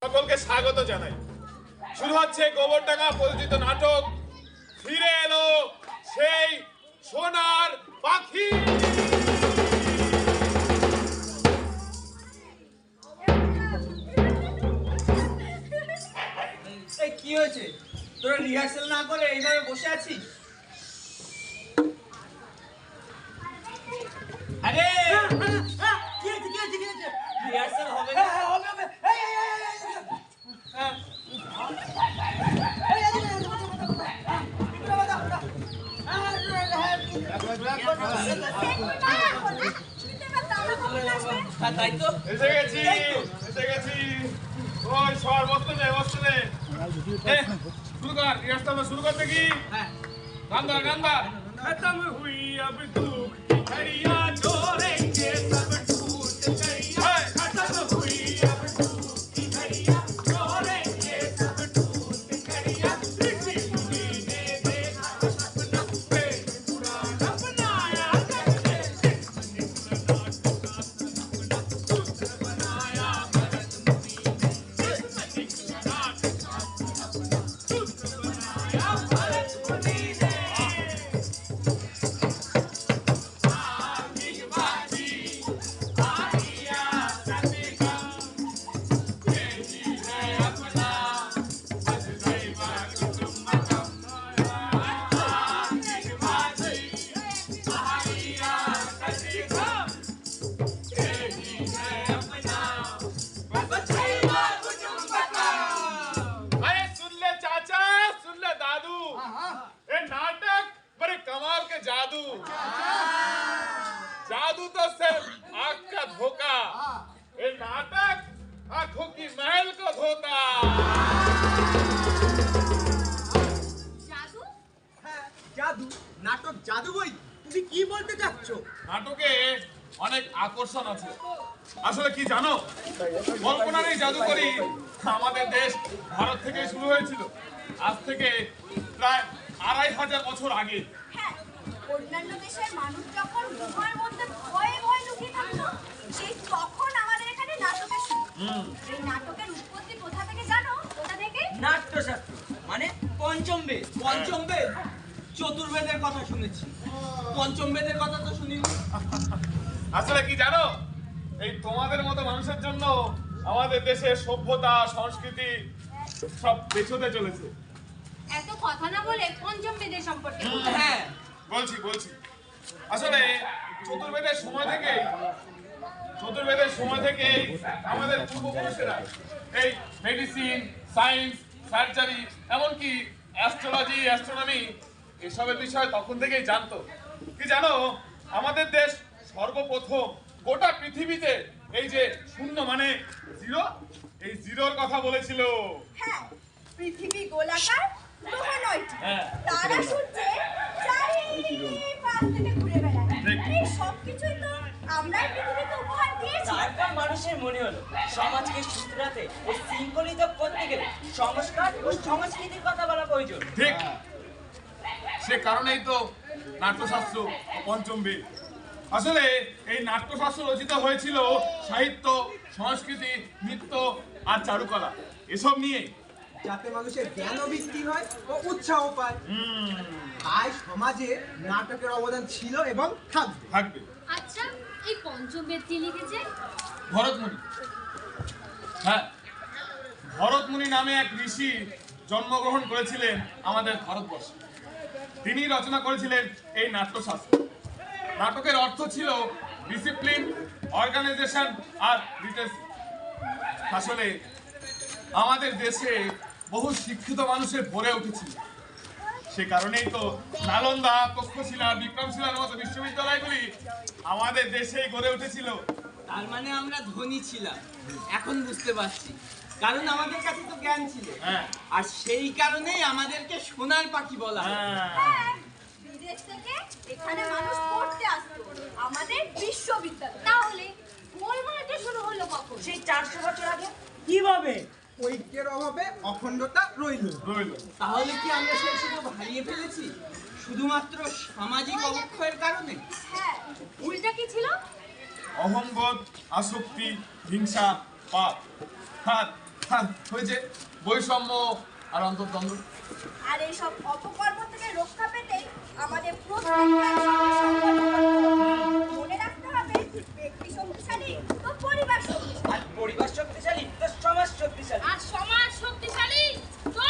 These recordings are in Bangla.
সকলকে স্বাগত জানাই। শুরু হচ্ছে গোবরডাঙ্গা পরিচিত নাটক ফিরে এলো সেই সোনার পাখি। কি হয়েছে? তোরা রিহার্সাল না করে এইভাবে বসে আছিস? আরে কি হয়েছে? রিহার্সাল হবে না? হবে। তাই তো এসে গেছি। ওই সর বসতে নে। শুরু কর রিহার্সাল শুরু করতে কি? হ্যাঁ गांधा खत्म हुई अब दुख की घड़ियां जोड़ेंगे सब टूट गईया खत्म हुई अब दुख की घड़ियां जोड़ेंगे सब टूट गईया ऋषि मुनि ने देखा सपना पे पुराना बनाया करके सूत्र बनाया भरत मुनि ने निकला सूत्र बनाया भरत मुनि ने। जादू तो सिर्फ आँख का धोखा, ये नाटक आँखों की महल को धोता। জাদু? হ্যাঁ জাদু। নাটক জাদু বই? তুমি কি বলতে চাচ্ছ? নাটকে অনেক আকর্ষণ আছে। আসলে কি জানো, কল্পনার এই জাদুকরি আমাদের দেশ ভারত থেকে শুরু হয়েছিল আজ থেকে প্রায় 2500 বছর আগে। হ্যাঁ, অন্যান্য দেশের মানুষ যখন গুহার মধ্যে ভয়ে লুকিয়ে থাকতো, সেই তখন আমাদের এখানে নাটকের শুরু। এই নাটকের উৎপত্তি কোথা থেকে জানো? কোথা থেকে? নাট্যশাস্ত্র মানে পঞ্চম বেদ। পঞ্চম বেদ? চতুর্বেদের কথা শুনেছি, পঞ্চম বেদের কথা তো শুনিনি। আসলে কি জানো, এই তোমাদের মতো মানুষের জন্য আমাদের দেশের সভ্যতা সংস্কৃতি সব পেছনে চলেছে। এত কথা না বলে পঞ্চম বেদের সম্পর্কে হ্যাঁ বলছি আসলে চতুর্বেদের সময় থেকেই আমাদের পূর্বপুরুষেরা এই মেডিসিন, সায়েন্স, সার্জারি, এমনকি অ্যাস্ট্রোলজি, অ্যাস্ট্রোনমি এসবের বিষয়ে তখন থেকেই জানতো। কি জানো, আমাদের দেশ সর্বপ্রথম গোটা পৃথিবীতে এই যে শূন্য মানে জিরো, এই জিরোর কথা বলেছিল। হ্যাঁ, পৃথিবী গোলাকার, গ্রহ 9টি। হ্যাঁ। তারা সূর্যের চারিপাশ থেকে ঘুরে বেড়ায়। এই সবকিছুই তো আমরাই পৃথিবীকে উপহার দিয়েছি। তারপর মানুষের মনে হলো সমাজকে শুধরাতে ও শৃঙ্খলিত করতে গেলে সংস্কার ও সংস্কৃতির কথা বলা প্রয়োজন। ঠিক, সে কারণেই তো নাট্যশাস্ত্র পঞ্চম বেদ। আসলে এই নাট্যশাস্ত্র রচিত হয়েছিল সাহিত্য, সংস্কৃতি, নৃত্য আর চারুকলা এসব নিয়ে, যাতে মানুষের জ্ঞান বৃদ্ধি হয় ও উৎসাহ পায়। তাই সমাজে নাটকের অবদান ছিল এবং থাকবে। আচ্ছা, এই পঞ্চম বেদ কে লিখেছে? ভরতমুনি। হ্যাঁ, ভরতমুনি নামে এক ঋষি জন্মগ্রহণ করেছিলেন আমাদের ভারতবর্ষে। তিনি রচনা করেছিলেন এই নাট্যশাস্ত্র। নাটকের অর্থ ছিল ডিসিপ্লিন, অর্গানাইজেশন আর লিটারেসি। আসলে আমাদের দেশে বহু শিক্ষিত মানুষের ভরে উঠেছিল, সে কারণেই তো নালন্দা, তক্ষশিলা, বিক্রমশিলার মতো বিশ্ববিদ্যালয়গুলি আমাদের দেশেই গড়ে উঠেছিল। তার মানে আমরা ধনী ছিলাম, এখন বুঝতে পারছি। কারণ আমাদের কাছে তো জ্ঞান ছিল। হ্যাঁ। আর সেই কারণেই আমাদেরকে সোনার পাখি বলা হয়। হ্যাঁ, বিদেশ থেকে এখানে মানুষ পড়তে আসতো আমাদের বিশ্ববিদ্যালয়। তাহলে গোলমালটা শুরু হলো কখন? সেই 400 বছর আগে। কিভাবে? ঐক্যের অভাবে অখণ্ডতা রইল। তাহলে কি আমরা সেই সুযোগ হারিয়ে ফেলেছি শুধুমাত্র সামাজিক অবক্ষয়ের কারণে? হ্যাঁ, ভুলটা কি ছিল? অহংবোধ, আসক্তি, হিংসা, পাপ। আর হয়েছে বৈষম্য আর অন্তর্দ্বন্দ্ব। আর এইসব অপকর্ম থেকে রক্ষা পেতে আমাদের প্রত্যেকটা মনে রাখতে হবে, ব্যক্তি শক্তিশালী তো পরিবার শক্তিশালী। আর পরিবার শক্তিশালী তো সমাজ শক্তিশালী। আর সমাজ শক্তিশালী তো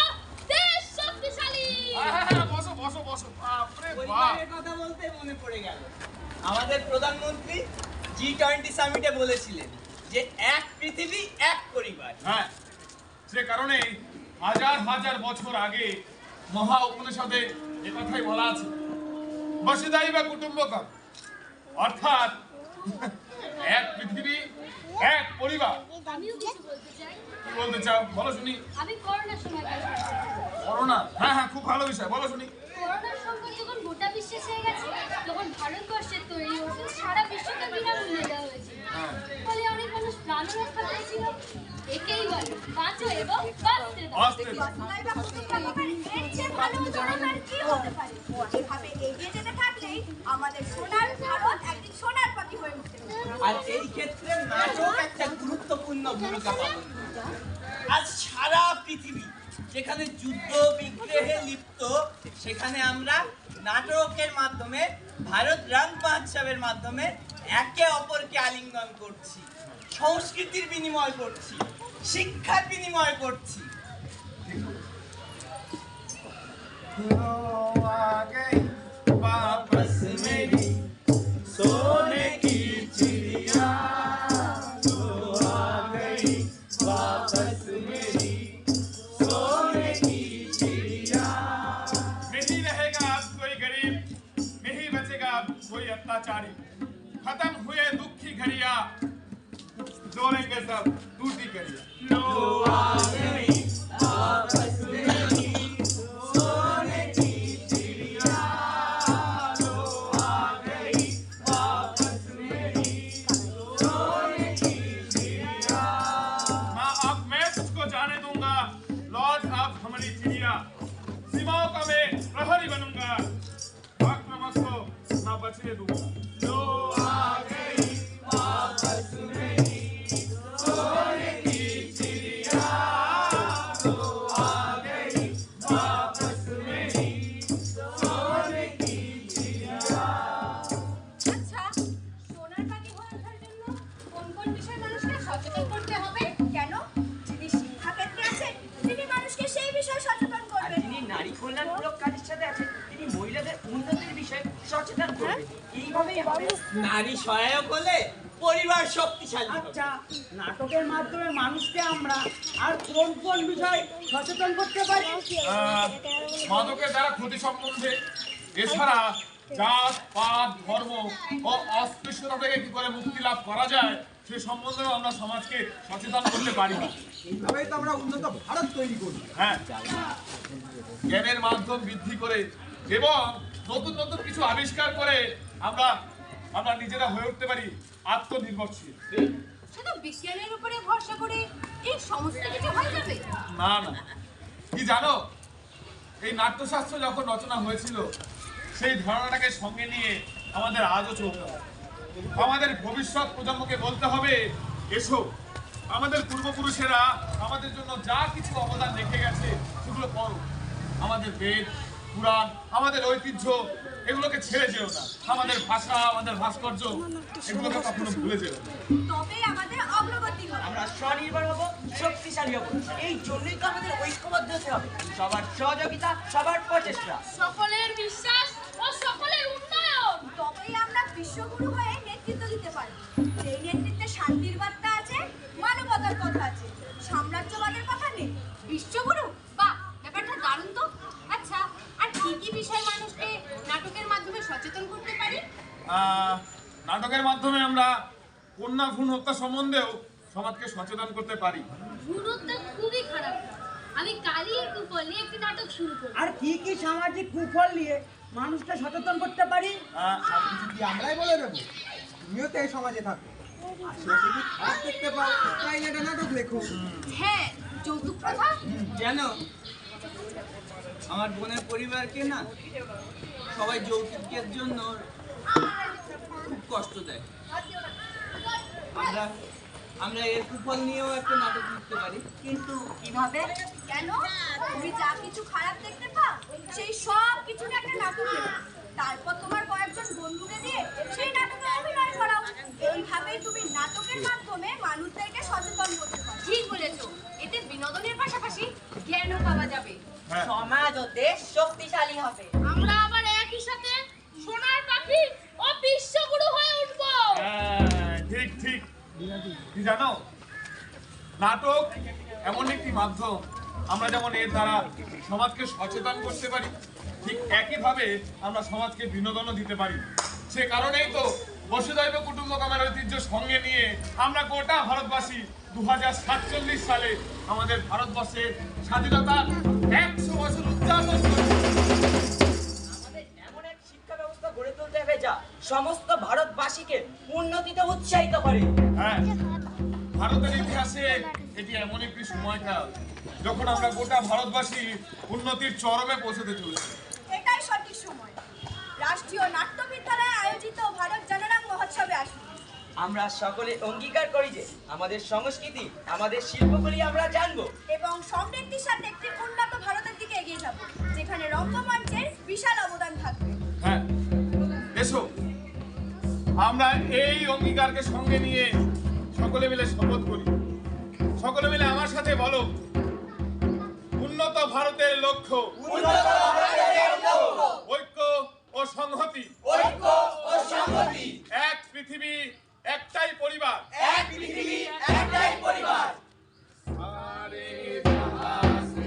দেশ শক্তিশালী। বসো বসো বসো। বাপরে বাপ। পরিবারের কথা বলতে মনে পড়ে গেল, আমাদের প্রধানমন্ত্রী G20 সামিটে বলেছিলেন যে এক পৃথিবী এক পরিবার। হ্যাঁ, সে কারণে হাজার হাজার বছর আগে মহা উপনিষদে এ কথাই বলা আছে, বসুধৈব কুটুম্বকম, অর্থাৎ এক পৃথিবী এক পরিবার। আমিও কিছু বলতে চাই। কি বলতে চাও বলো শুনি। আমি করোনার সময় করোনা, হ্যাঁ হ্যাঁ, খুব ভালো বিষয়, বলো শুনি। করোনার সংকট যখন গোটা বিশ্বে ছেয়ে গেছে, তখন ভারতবর্ষের তৈরি ওষুধ সারা বিশ্বকে বিনামূল্যে দেওয়া হয়েছিল। ফলে অনেক মানুষ প্রাণ রক্ষা পেয়েছিল। একেই বলে বাঁচো এবং বাঁচতে দাও। আস্তে বসুধৈব কুটুম্বকম, এর চেয়ে ভালো উদাহরণ আর কি হতে পারে? এভাবে এগিয়ে যেতে থাকলেই আমাদের সোনার ভারত একদিন সোনার পাখি হয়ে উঠতে পারে। আর এই ক্ষেত্রে নাটক একটা গুরুত্বপূর্ণ ভূমিকা পালন করে। আজ সারা পৃথিবী যেখানে যুদ্ধ বিগ্রহে লিপ্ত, সেখানে আমরা নাটকের মাধ্যমে, ভারত রং মহোৎসবের মাধ্যমে একে অপরকে আলিঙ্গন করছি, সংস্কৃতির বিনিময় করছি, শিক্ষার বিনিময় করছি। नहीं रहेगा अब कोई गरीब, नहीं बचेगा अब कोई अत्याचारी, खत्म हुए दुख की घड़िया, जोड़ेंगे सब टूटी करिया। ना अब मैं तुझको जाने दूंगा, लौट अब हमारी चिड़िया, सीमाओं का मैं प्रहरी बनूंगा, हक नमक को ना बचने दूंगा। जो आ गई वापस मेरी सोने की चिड़िया, जो आ गई वापस मेरी सोने की चिड़िया। আচ্ছা, সোনার পাখি হয়ে ওঠার জন্য কোন কোন বিষয়ে মানুষকে সচেতন করতে হবে? কেন? যিনি শিক্ষাক্ষেত্রে আছেন, তিনি মানুষকে সেই বিষয়ে সচেতন আর করবেন। যিনি নারী কল্যাণমূলক কাজের সাথে আছেন, তিনি মহিলাদের উন্নতির বিষয়ে সচেতন করবেন। এইভাবেই হবে। নারী সহায়ক হলে পরিবার শক্তিশালী হবে। আচ্ছা, নাটকের মাধ্যমে মানুষকে আমরা আর কোন কোন বিষয় সচেতন করতে পারি? মাদকের দ্বারা ক্ষতি সম্বন্ধে, এছাড়া জাত পাত ধর্ম ও অস্পৃশ্যতা থেকে কি করে মুক্তি লাভ করা যায় সে সম্বন্ধেও আমরা সমাজকে সচেতন করতে পারি। এইভাবেই তো আমরা উন্নত ভারত তৈরি করি। হ্যাঁ, জ্ঞানের মাধ্যম বৃদ্ধি করে এবং নতুন নতুন কিছু আবিষ্কার করে আমরা আমরা নিজেরা হয়ে উঠতে পারি আত্মনির্ভরশীল। শুধু বিজ্ঞানের উপরে ভরসা করে এই সমস্ত কিছু হয়ে যাবে? না না, কি জানো, এই নাট্যশাস্ত্র যখন রচনা হয়েছিল সেই ধারণাটাকে সঙ্গে নিয়ে আমাদের আজও চলতে হবে। আমাদের ভবিষ্যৎ প্রজন্মকে বলতে হবে, এসো আমাদের পূর্বপুরুষেরা আমাদের জন্য যা কিছু অবদান রেখে গেছে সেগুলো করো। আমাদের বেদ পুরাণ, আমাদের ঐতিহ্য, এগুলোকে ছেড়ে যেও না। আমাদের ভাষা, আমাদের ভাস্কর্য, এগুলোকে কখনো ভুলে যেও না। তবেই আমাদের অগ্রগতি হবে। আমরা স্বনির্ভর হব, শক্তিশালী হব। এই জন্যই তো আমাদের ঐক্যবদ্ধ হতে হবে। সবার সহযোগিতা, সবার প্রচেষ্টা। সকলের বিশ্বাস ও সকলের উন্নয়ন। তবেই আমরা বিশ্বগুরু হয়ে নেতৃত্ব দিতে পারি। যেই নেতৃত্বে শান্তির বার্তা আছে, মানবতার কথা আছে, সাম্রাজ্যবাদের কথা নেই। বিশ্বগুরু, বাহ, ব্যাপারটা দারুণ তো। আচ্ছা, আর কি কি বিষয় মানুষকে নাটকের মাধ্যমে সচেতন করতে পারি? নাটকের মাধ্যমে আমরা কন্যা ভ্রূণ হত্যা সম্বন্ধেও সমাজকে সচেতন করতে পারি। ভ্রূণহত্যা খুবই খারাপ। আমি কালই এর কুফল নিয়ে একটি নাটক শুরু করি। আর কি কি সামাজিক কুফল নিয়ে মানুষকে সচেতন করতে পারি? সবকিছু কি আমরাই বলে দেবো? তুমিও তো এই সমাজে থাকো, আশেপাশে কি খারাপ দেখতে পাও, তাই একটা নাটক লেখো। হ্যাঁ, যৌতুক প্রথা। জানো, আমার বোনের পরিবারকে না সবাই যৌতুকের জন্য খুব কষ্ট দেয়। আমরা আমরা এর কুফল নিয়েও একটা নাটক লিখতে পারি। কিন্তু কিভাবে? কেন? তুমি যা কিছু খারাপ দেখতে পাও সেই সব কিছুকে একটা নাটকে নাও। তারপর তোমার কয়েকজন বন্ধুকে দিয়ে সেই নাটকে অভিনয় করাও। এইভাবেই তুমি নাটকের মাধ্যমে মানুষদেরকে সচেতন করতে পারো। ঠিক বলেছো, এতে বিনোদনের পাশাপাশি জ্ঞানও পাওয়া যাবে। হ্যাঁ। সমাজ ও দেশ শক্তিশালী হবে। আমরা আবার একই সাথে সোনার পাখি ও বিশ্বগুরু হয়ে উঠবো। হ্যাঁ, ঠিক ঠিক। কি জানো, নাটক এমন একটি মাধ্যম, আমরা যেমন এর দ্বারা সমাজকে সচেতন করতে পারি, ঠিক একইভাবে আমরা সমাজকে বিনোদনও দিতে পারি। সে কারণেই তো বসুধৈব কুটুম্বকমের ঐতিহ্য সঙ্গে নিয়ে আমরা গোটা ভারতবাসী 2047 সালে আমাদের ভারতবর্ষের স্বাধীনতার 100 বছর উদযাপন করব। আমাদের এমন এক শিক্ষা ব্যবস্থা গড়ে তুলতে হবে যা সমস্ত ভারতবাসীকে উন্নতিতে উৎসাহিত করে। হ্যাঁ, ভারতের ইতিহাসে এটি এমন একটি সময়কাল যখন আমরা গোটা ভারতবাসী উন্নতির চরমে পৌঁছতে চলেছি। এটাই সঠিক সময়। রাষ্ট্রীয় নাট্য বিদ্যালয়ে আয়োজিত ভারত জানারাম মহোৎসবে আসুন। আমরা সকলে অঙ্গীকার করি যে আমাদের সংস্কৃতি, আমাদের শিল্পগুলি আমরা জানবো এবং সমৃদ্ধির সাথে একটি উন্নত ভারতের দিকে এগিয়ে যাব, যেখানে রঙ্গমঞ্চের বিশাল অবদান থাকবে। হ্যাঁ, এসো আমরা এই অঙ্গীকারকে সঙ্গে নিয়ে সকলে মিলে শপথ করি। সকলে মিলে আমার সাথে বলো, উন্নত ভারতের লক্ষ্য ঐক্য ও সংহতি, এক পৃথিবী একটাই পরিবার, সারে জাহাঁ সে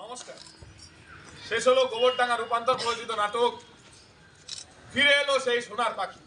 নমস্কার। শেষ হলো গোবরডাঙ্গা রূপান্তর প্রযোজিত নাটক ফিরে এলো সেই সোনার পাখি।